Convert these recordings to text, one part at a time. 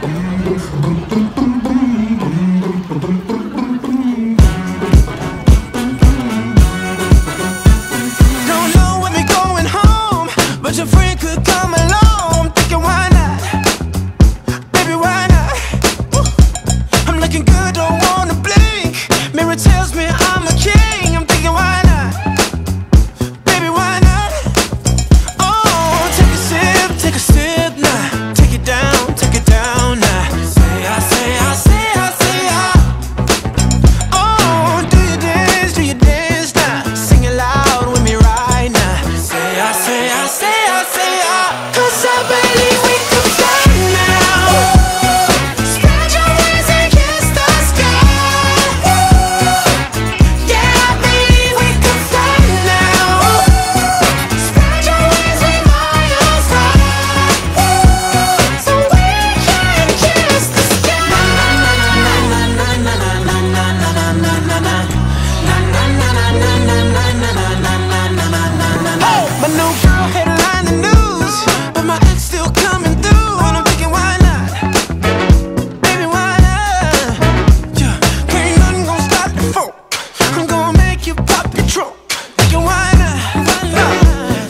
Don't know when we're going home, but your friend could come along. I'm thinking, why not? Baby, why not? I'm looking good, don't wanna blink. Mirror tells me I'm a king. I'm thinking, why not? Baby, why not? Oh, take a sip now. Take it down now. Say I. Oh, do you dance now? Sing it loud with me right now. Say I. 'Cause I believe we can fly now. Spread your wings and kiss the sky. Yeah, I believe we can fly now. Spread your wings and miles high, so we can kiss the sky. Oh, my new girl headline the news, but my ex still coming through, and I'm thinking, why not? Baby, why not? Yeah, ain't nothing gonna stop the funk. I'm gonna make you pop your trunk. Thinking, why not?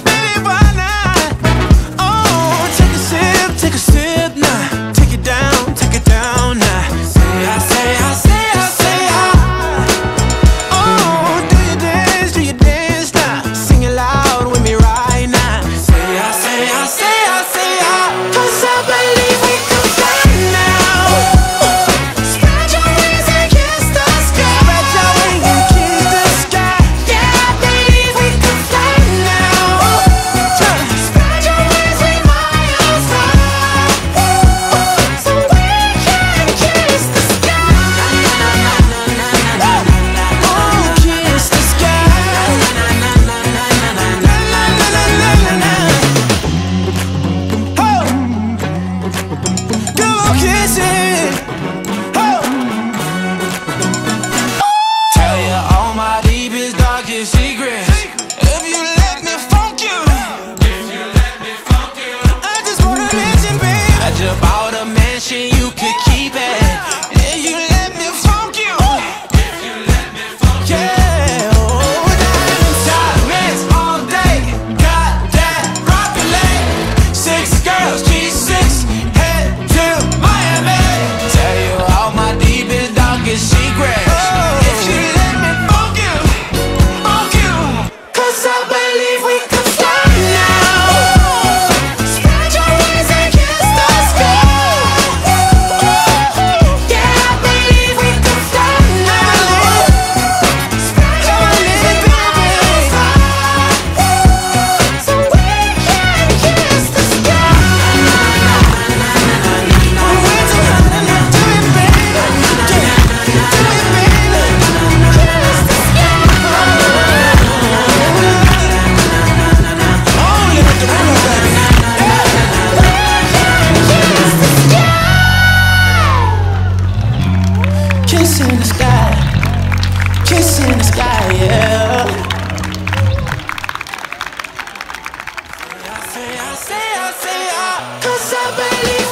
Baby, why not? Oh, take a sip now. Take it down now. Say I. Oh, do you dance now? Sing it loud with me right now. Say I. 'Cause I believe we can fly now. Spread your wings and kiss the sky. Spread your wings and kiss the sky. Yeah, I believe we can fly now. Spread your wings and miles high, so we can kiss the sky. Oh, kiss the sky. Oh, go kiss it. Oh, tell you all my deepest, darkest secrets. If you let me funk you, I just wanna mention, babe, I just bought a mansion, you could keep it. If you let me funk you, yeah. Oh, diamonds, diamonds all day. Got that rocket leg. 6 girls, G6, head to Miami. Tell you all my deepest, darkest secrets. If you let me funk you, 'cause I believe we can fly now. Spread your wings and kiss the sky. Yeah, I believe we can fly now. Spread your wings and miles high, so we can kiss the sky. Do it, baby. Kiss the sky. Only with the real baby. Kiss in the sky. Kiss in the sky, yeah. Say I. 'Cause I believe